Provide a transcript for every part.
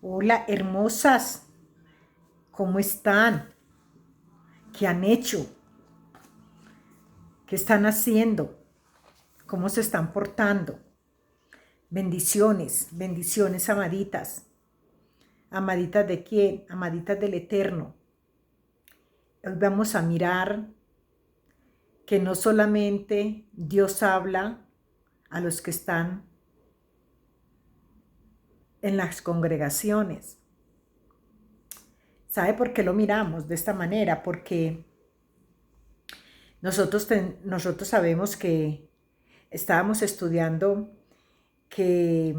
Hola, hermosas, ¿cómo están? ¿Qué han hecho? ¿Qué están haciendo? ¿Cómo se están portando? Bendiciones, bendiciones, amaditas. ¿Amaditas de quién? Amaditas del Eterno. Hoy vamos a mirar que no solamente Dios habla a los que están en las congregaciones. ¿Sabe por qué lo miramos de esta manera? Porque nosotros sabemos que estábamos estudiando que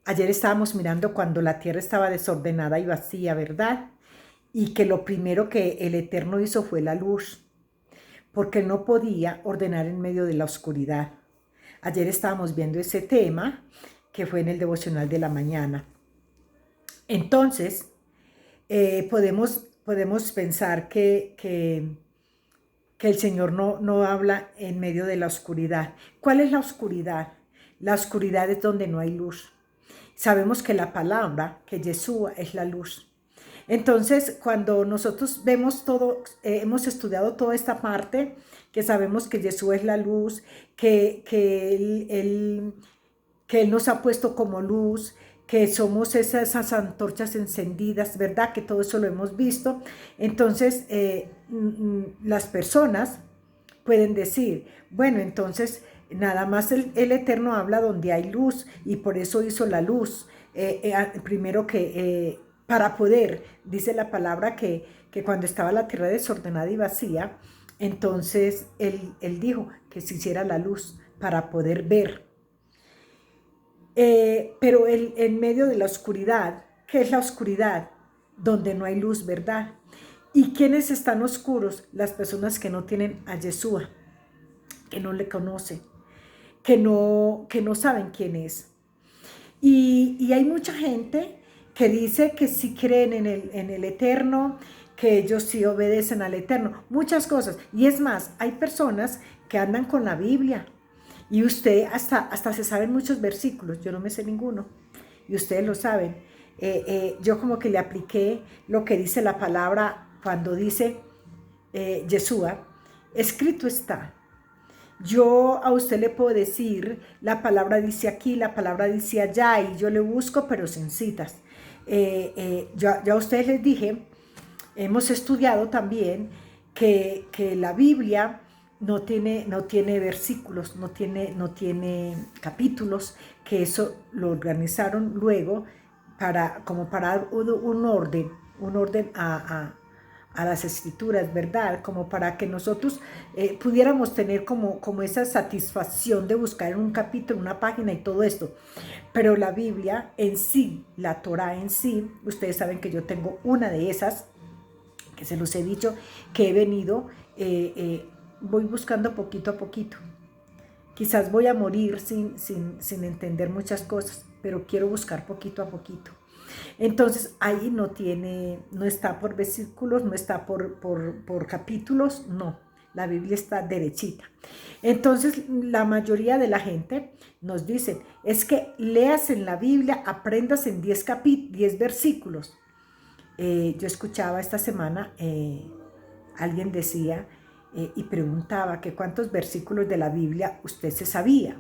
ayer estábamos mirando cuando la tierra estaba desordenada y vacía, ¿verdad? Y que lo primero que el Eterno hizo fue la luz, porque Él no podía ordenar en medio de la oscuridad. Ayer estábamos viendo ese tema que fue en el devocional de la mañana. Entonces, podemos pensar que el Señor no habla en medio de la oscuridad. ¿Cuál es la oscuridad? La oscuridad es donde no hay luz. Sabemos que la palabra, que Yeshua es la luz. Entonces, cuando nosotros vemos todo, hemos estudiado toda esta parte, que sabemos que Yeshua es la luz, que Él nos ha puesto como luz, que somos esas antorchas encendidas, ¿verdad? Que todo eso lo hemos visto. Entonces, las personas pueden decir, bueno, entonces nada más el Eterno habla donde hay luz y por eso hizo la luz. Primero que para poder, dice la palabra que cuando estaba la tierra desordenada y vacía, entonces él dijo que se hiciera la luz para poder ver. Pero en medio de la oscuridad, ¿qué es la oscuridad? Donde no hay luz, ¿verdad? ¿Y quiénes están oscuros? Las personas que no tienen a Yeshua, que no le conocen, que no saben quién es. Y hay mucha gente que dice que sí creen en el Eterno, que ellos sí obedecen al Eterno, muchas cosas. Y es más, hay personas que andan con la Biblia y usted hasta se saben muchos versículos, yo no me sé ninguno, y ustedes lo saben. Yo como que le apliqué lo que dice la palabra cuando dice Yeshua, escrito está. Yo a usted le puedo decir, la palabra dice aquí, la palabra dice allá, y yo le busco, pero sin citas. Ya a ustedes les dije, hemos estudiado también que la Biblia no tiene versículos, no tiene capítulos, que eso lo organizaron luego como para dar un orden a las escrituras, ¿verdad? Como para que nosotros pudiéramos tener como esa satisfacción de buscar en un capítulo, una página y todo esto. Pero la Biblia en sí, la Torá en sí, ustedes saben que yo tengo una de esas, que se los he dicho, que he venido, voy buscando poquito a poquito. Quizás voy a morir sin entender muchas cosas, pero quiero buscar poquito a poquito. Entonces ahí no está por versículos, no está por capítulos, no. La Biblia está derechita. Entonces la mayoría de la gente nos dice, es que leas en la Biblia, aprendas en 10 versículos. Yo escuchaba esta semana, alguien decía y preguntaba que cuántos versículos de la Biblia usted se sabía.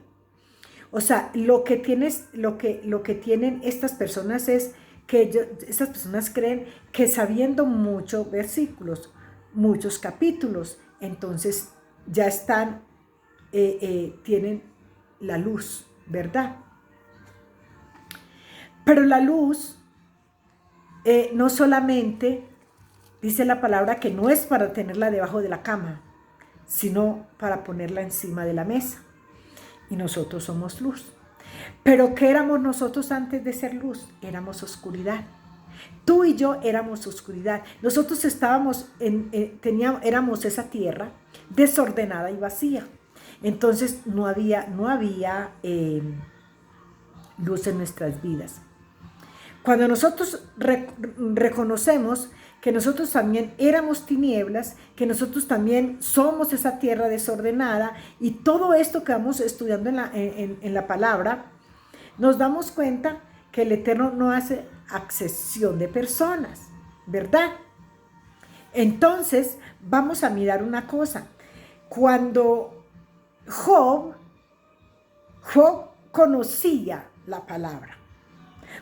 O sea, lo que tienen estas personas es que estas personas creen que sabiendo muchos versículos, muchos capítulos, entonces ya tienen la luz, ¿verdad? Pero la luz no solamente dice la palabra que no es para tenerla debajo de la cama, sino para ponerla encima de la mesa. Y nosotros somos luz. Pero ¿qué éramos nosotros antes de ser luz? Éramos oscuridad. Tú y yo éramos oscuridad. Nosotros éramos esa tierra desordenada y vacía. Entonces no había luz en nuestras vidas. Cuando nosotros reconocemos que nosotros también éramos tinieblas, que nosotros también somos esa tierra desordenada y todo esto que vamos estudiando en la palabra, nos damos cuenta que el Eterno no hace acepción de personas, ¿verdad? Entonces, vamos a mirar una cosa. Cuando Job conocía la palabra,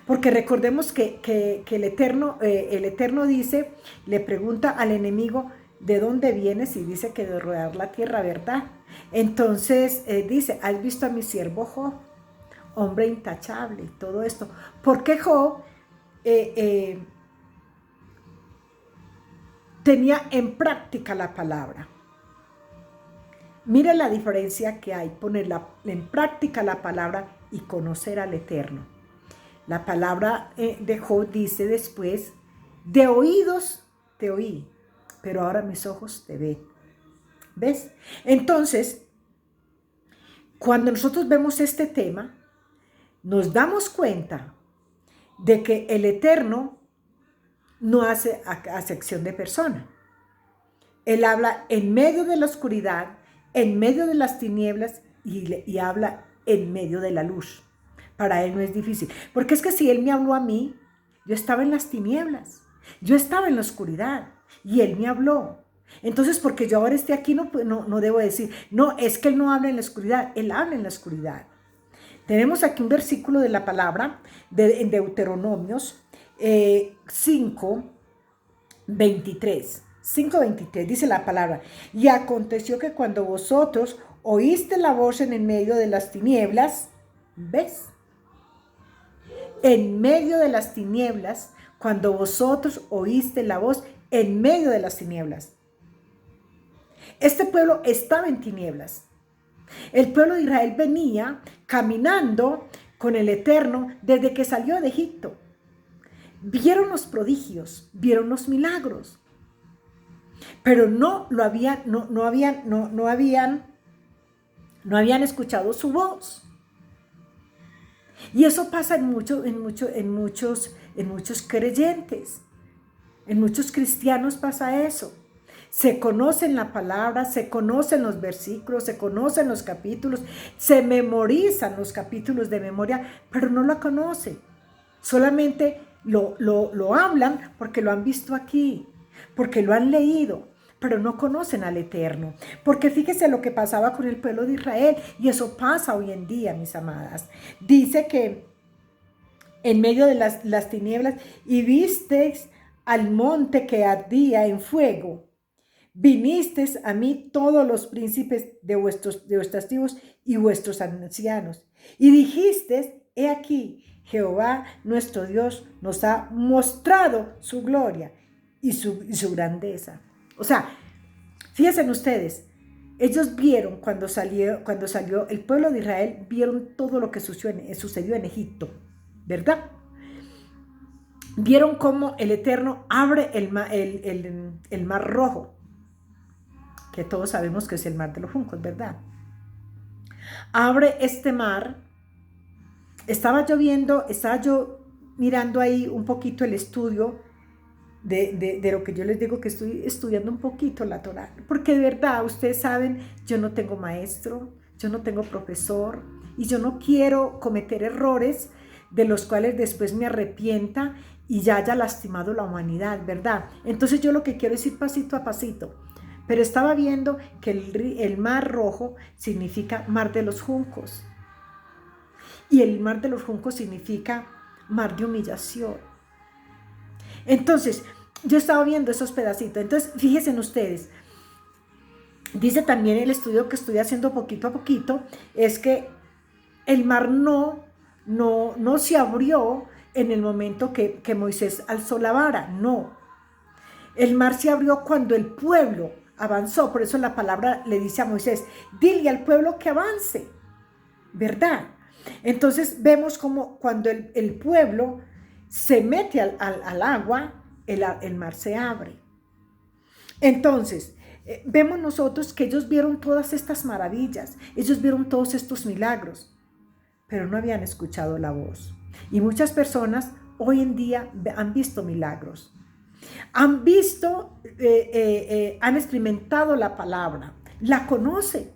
porque recordemos que el Eterno dice, le pregunta al enemigo, ¿de dónde vienes? Y dice que de rodear la tierra, ¿verdad? Entonces dice, ¿has visto a mi siervo Job? Hombre intachable, todo esto. Porque Job tenía en práctica la palabra. Mire la diferencia que hay, poner en práctica la palabra y conocer al Eterno. La palabra de Job dice después, de oídos te oí, pero ahora mis ojos te ven. ¿Ves? Entonces, cuando nosotros vemos este tema, nos damos cuenta de que el Eterno no hace acepción de persona. Él habla en medio de la oscuridad, en medio de las tinieblas y habla en medio de la luz. Para Él no es difícil. Porque es que si Él me habló a mí, yo estaba en las tinieblas, yo estaba en la oscuridad y Él me habló. Entonces, porque yo ahora esté aquí, no debo decir, no, es que Él no habla en la oscuridad, Él habla en la oscuridad. Tenemos aquí un versículo de la palabra en Deuteronomios 5:23. 5:23 dice la palabra, y aconteció que cuando vosotros oíste la voz en el medio de las tinieblas, ¿ves? En medio de las tinieblas, cuando vosotros oíste la voz en medio de las tinieblas. Este pueblo estaba en tinieblas. El pueblo de Israel venía caminando con el Eterno desde que salió de Egipto. Vieron los prodigios, vieron los milagros, pero no habían escuchado su voz. Y eso pasa en muchos creyentes, en muchos cristianos pasa eso. Se conocen la palabra, se conocen los versículos, se conocen los capítulos, se memorizan los capítulos de memoria, pero no la conocen. Solamente lo hablan porque lo han visto aquí, porque lo han leído, pero no conocen al Eterno. Porque fíjese lo que pasaba con el pueblo de Israel, y eso pasa hoy en día, mis amadas. Dice que en medio de las tinieblas, y visteis al monte que ardía en fuego, vinisteis a mí todos los príncipes de vuestras tribus y vuestros ancianos, y dijisteis, he aquí, Jehová nuestro Dios nos ha mostrado su gloria y su grandeza. O sea, fíjense ustedes, ellos vieron cuando salió el pueblo de Israel, vieron todo lo que sucedió en Egipto, ¿verdad? Vieron cómo el Eterno abre el mar Rojo, que todos sabemos que es el mar de los juncos, ¿verdad? Abre este mar. Estaba yo mirando ahí un poquito el estudio de lo que yo les digo, que estoy estudiando un poquito la Torá, porque de verdad, ustedes saben, yo no tengo maestro, yo no tengo profesor, y yo no quiero cometer errores de los cuales después me arrepienta y ya haya lastimado la humanidad, ¿verdad? Entonces yo lo que quiero es ir pasito a pasito. Pero estaba viendo que el mar Rojo significa mar de los juncos. Y el mar de los juncos significa mar de humillación. Entonces, yo estaba viendo esos pedacitos. Entonces, fíjense ustedes. Dice también el estudio que estoy haciendo poquito a poquito, es que el mar no se abrió en el momento que Moisés alzó la vara. No. El mar se abrió cuando el pueblo avanzó. Por eso la palabra le dice a Moisés, dile al pueblo que avance, ¿verdad? Entonces vemos como cuando el pueblo se mete al agua, el mar se abre. Entonces, vemos nosotros que ellos vieron todas estas maravillas, ellos vieron todos estos milagros, pero no habían escuchado la voz. Y muchas personas hoy en día han visto milagros, han visto, han experimentado la palabra, la conocen,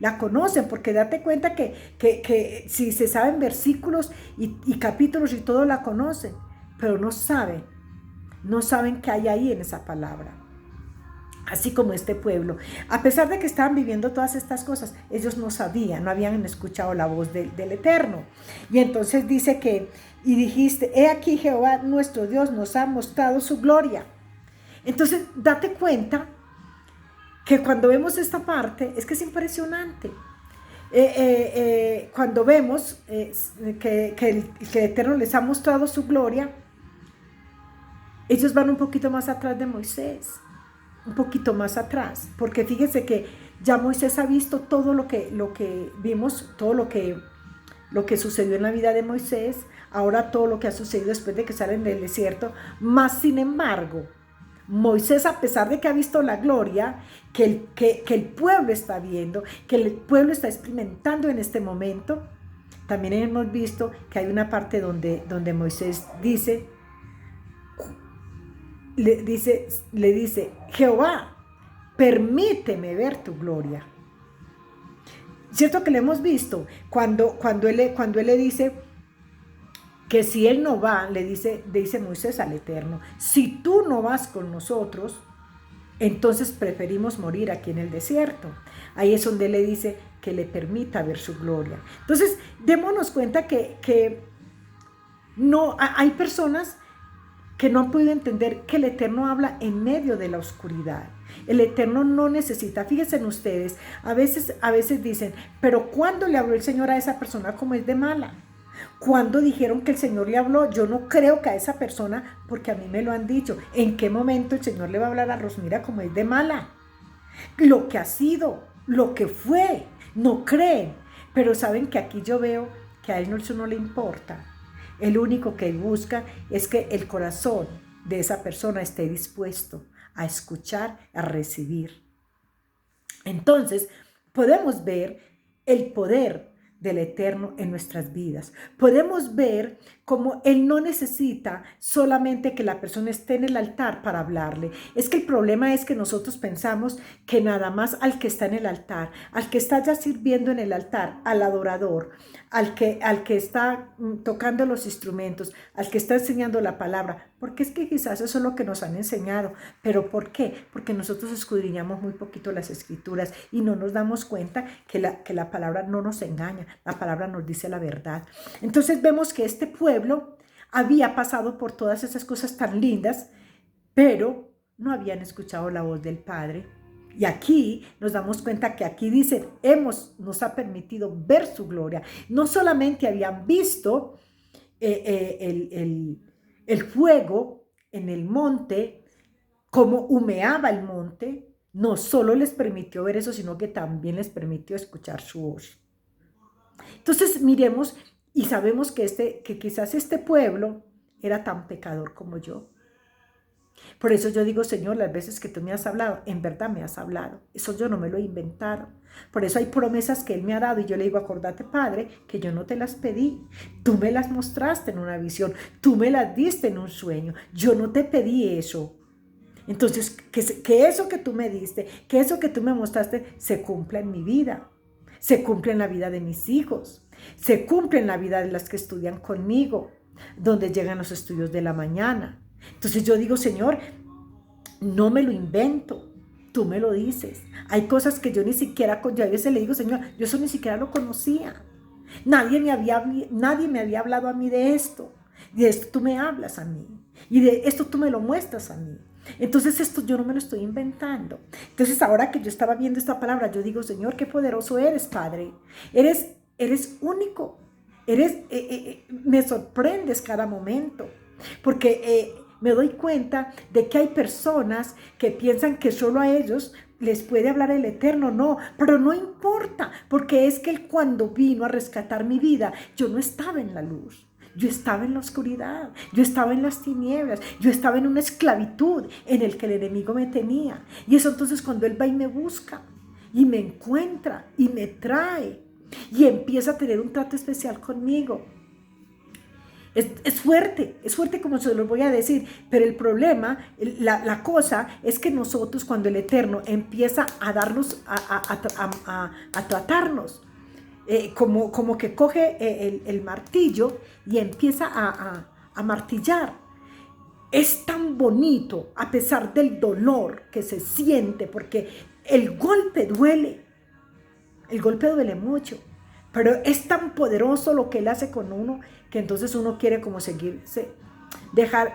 la conocen, porque date cuenta que si se saben versículos y capítulos y todo la conocen, pero no saben qué hay ahí en esa palabra. Así como este pueblo, a pesar de que estaban viviendo todas estas cosas, ellos no sabían, no habían escuchado la voz del Eterno. Y entonces dice que, y dijiste, he aquí Jehová nuestro Dios nos ha mostrado su gloria. Entonces, date cuenta que cuando vemos esta parte, es que es impresionante. Cuando vemos que el Eterno les ha mostrado su gloria, ellos van un poquito más atrás de Moisés. Un poquito más atrás, porque fíjense que ya Moisés ha visto todo lo que vimos, todo lo que sucedió en la vida de Moisés, ahora todo lo que ha sucedido después de que salen del desierto, más sin embargo, Moisés, a pesar de que ha visto la gloria que el pueblo está viendo, que el pueblo está experimentando en este momento, también hemos visto que hay una parte donde Moisés le dice, Jehová, permíteme ver tu gloria. ¿Cierto que lo hemos visto? Cuando él le dice que si él no va, le dice Moisés al Eterno, si tú no vas con nosotros, entonces preferimos morir aquí en el desierto. Ahí es donde él le dice que le permita ver su gloria. Entonces, démonos cuenta que no hay personas que no han podido entender que el Eterno habla en medio de la oscuridad. El Eterno no necesita, fíjense en ustedes, a veces dicen, pero ¿cuándo le habló el Señor a esa persona como es de mala? ¿Cuándo dijeron que el Señor le habló? Yo no creo que a esa persona, porque a mí me lo han dicho. ¿En qué momento el Señor le va a hablar a Rosmira como es de mala? Lo que ha sido, lo que fue, no creen. Pero saben que aquí yo veo que a él eso no le importa. El único que busca es que el corazón de esa persona esté dispuesto a escuchar, a recibir. Entonces, podemos ver el poder del Eterno en nuestras vidas. Podemos ver cómo Él no necesita solamente que la persona esté en el altar para hablarle. Es que el problema es que nosotros pensamos que nada más al que está en el altar, al que está ya sirviendo en el altar, al adorador, al que está tocando los instrumentos, al que está enseñando la palabra, porque es que quizás eso es lo que nos han enseñado. ¿Pero por qué? Porque nosotros escudriñamos muy poquito las escrituras y no nos damos cuenta que la palabra no nos engaña, la palabra nos dice la verdad. Entonces vemos que este pueblo había pasado por todas esas cosas tan lindas, pero no habían escuchado la voz del Padre. Y aquí nos damos cuenta que aquí dice, nos ha permitido ver su gloria. No solamente habían visto el fuego en el monte, cómo humeaba el monte, no solo les permitió ver eso, sino que también les permitió escuchar su voz. Entonces miremos y sabemos que quizás este pueblo era tan pecador como yo. Por eso yo digo, Señor, las veces que tú me has hablado, en verdad me has hablado. Eso yo no me lo he inventado. Por eso hay promesas que Él me ha dado y yo le digo, acordate, Padre, que yo no te las pedí. Tú me las mostraste en una visión. Tú me las diste en un sueño. Yo no te pedí eso. Entonces, que eso que tú me diste, que eso que tú me mostraste, se cumpla en mi vida. Se cumple en la vida de mis hijos. Se cumple en la vida de las que estudian conmigo, donde llegan los estudios de la mañana. Entonces yo digo, Señor, no me lo invento, tú me lo dices. Hay cosas que yo ni siquiera, yo a veces le digo, Señor, yo eso ni siquiera lo conocía. Nadie me había hablado a mí de esto tú me hablas a mí, y de esto tú me lo muestras a mí. Entonces esto yo no me lo estoy inventando. Entonces ahora que yo estaba viendo esta palabra, yo digo, Señor, qué poderoso eres, Padre. Eres único, me sorprendes cada momento, porque me doy cuenta de que hay personas que piensan que solo a ellos les puede hablar el Eterno. No, pero no importa, porque es que Él, cuando vino a rescatar mi vida, yo no estaba en la luz. Yo estaba en la oscuridad, yo estaba en las tinieblas, yo estaba en una esclavitud en el que el enemigo me tenía. Y eso entonces cuando Él va y me busca y me encuentra y me trae y empieza a tener un trato especial conmigo, Es fuerte como se lo voy a decir, pero el problema, la cosa es que nosotros cuando el Eterno empieza a darnos, a tratarnos, como que coge el martillo y empieza a martillar. Es tan bonito a pesar del dolor que se siente, porque el golpe duele mucho, pero es tan poderoso lo que Él hace con uno que entonces uno quiere como seguirse, dejar,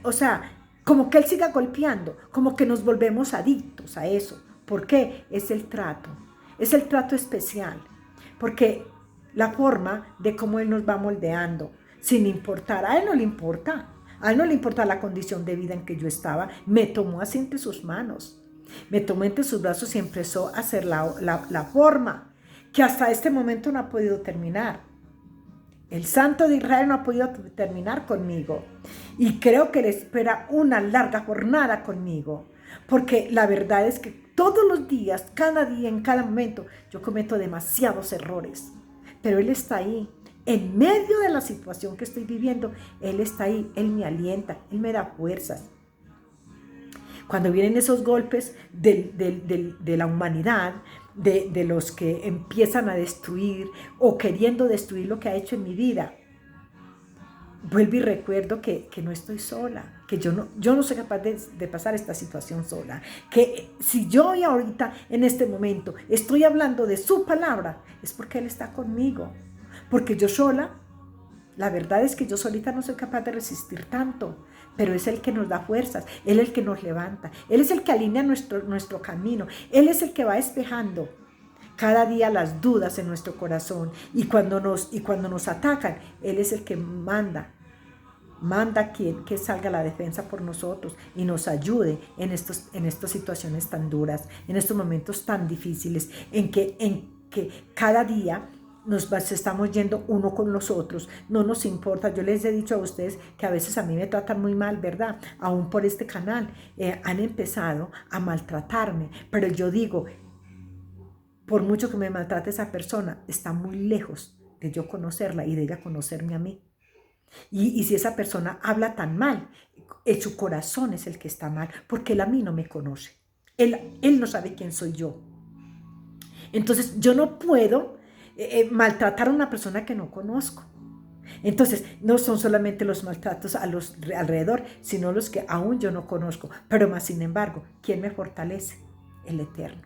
o sea, como que Él siga golpeando, como que nos volvemos adictos a eso. ¿Por qué? Es el trato especial, porque la forma de cómo Él nos va moldeando, sin importar, a Él no le importa. A Él no le importa la condición de vida en que yo estaba. Me tomó así entre sus manos. Me tomó entre sus brazos y empezó a hacer la forma que hasta este momento no ha podido terminar. El Santo de Israel no ha podido terminar conmigo. Y creo que le espera una larga jornada conmigo. Porque la verdad es que todos los días, cada día, en cada momento, yo cometo demasiados errores. Pero Él está ahí. En medio de la situación que estoy viviendo, Él está ahí, Él me alienta, Él me da fuerzas. Cuando vienen esos golpes de la humanidad, de los que empiezan a destruir o queriendo destruir lo que ha hecho en mi vida, vuelvo y recuerdo que no estoy sola, que yo no soy capaz de pasar esta situación sola, que si yo ahorita en este momento estoy hablando de su palabra, es porque Él está conmigo. Porque yo sola, la verdad es que yo solita no soy capaz de resistir tanto, pero es el que nos da fuerzas, Él es el que nos levanta, Él es el que alinea nuestro camino, Él es el que va despejando cada día las dudas en nuestro corazón y cuando nos atacan, Él es el que manda que salga a la defensa por nosotros y nos ayude en estas situaciones tan duras, en estos momentos tan difíciles, en que cada día nos estamos yendo uno con los otros, no nos importa. Yo les he dicho a ustedes que a veces a mí me tratan muy mal, ¿verdad? Aún por este canal han empezado a maltratarme, pero yo digo, por mucho que me maltrate esa persona, está muy lejos de yo conocerla y de ella conocerme a mí. Y si esa persona habla tan mal, su corazón es el que está mal, porque Él a mí no me conoce. Él no sabe quién soy yo. Entonces yo no puedo maltratar a una persona que no conozco. Entonces no son solamente los maltratos a los alrededor, sino los que aún yo no conozco. Pero más sin embargo, ¿quién me fortalece? El Eterno.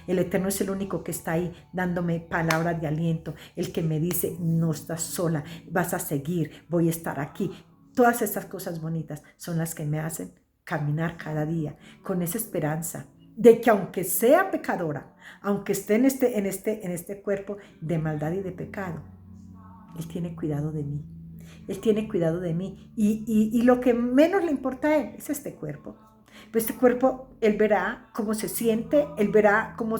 El Eterno es el único que está ahí dándome palabras de aliento, el que me dice, no estás sola, vas a seguir, voy a estar aquí. Todas estas cosas bonitas son las que me hacen caminar cada día con esa esperanza de que aunque sea pecadora, aunque esté en este cuerpo de maldad y de pecado, Él tiene cuidado de mí. Él tiene cuidado de mí y lo que menos le importa a Él es este cuerpo. Pues este cuerpo, Él verá cómo se siente, Él verá cómo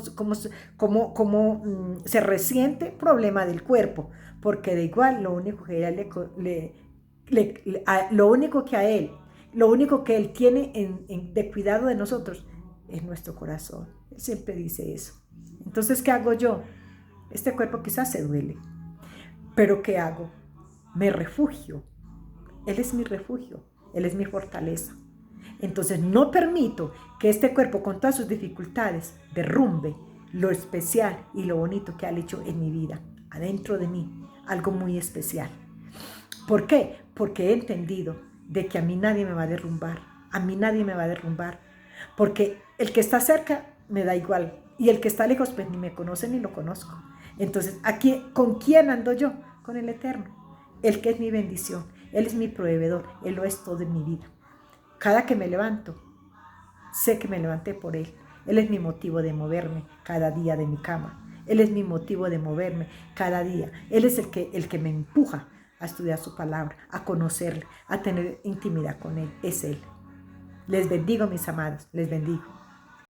se resiente, problema del cuerpo, porque de igual lo único que Él tiene de cuidado de nosotros es nuestro corazón. Él siempre dice eso. Entonces, ¿qué hago yo? Este cuerpo quizás se duele, pero ¿qué hago? Me refugio. Él es mi refugio, Él es mi fortaleza. Entonces no permito que este cuerpo con todas sus dificultades derrumbe lo especial y lo bonito que ha hecho en mi vida, adentro de mí, algo muy especial. ¿Por qué? Porque he entendido de que a mí nadie me va a derrumbar, porque el que está cerca me da igual y el que está lejos pues ni me conoce ni lo conozco. Entonces, aquí, ¿con quién ando yo? Con el Eterno, Él que es mi bendición, Él es mi proveedor, Él lo es todo en mi vida. Cada que me levanto, sé que me levanté por Él. Él es mi motivo de moverme cada día de mi cama. Él es mi motivo de moverme cada día. Él es el que me empuja a estudiar su palabra, a conocerle, a tener intimidad con Él. Es Él. Les bendigo, mis amados, les bendigo.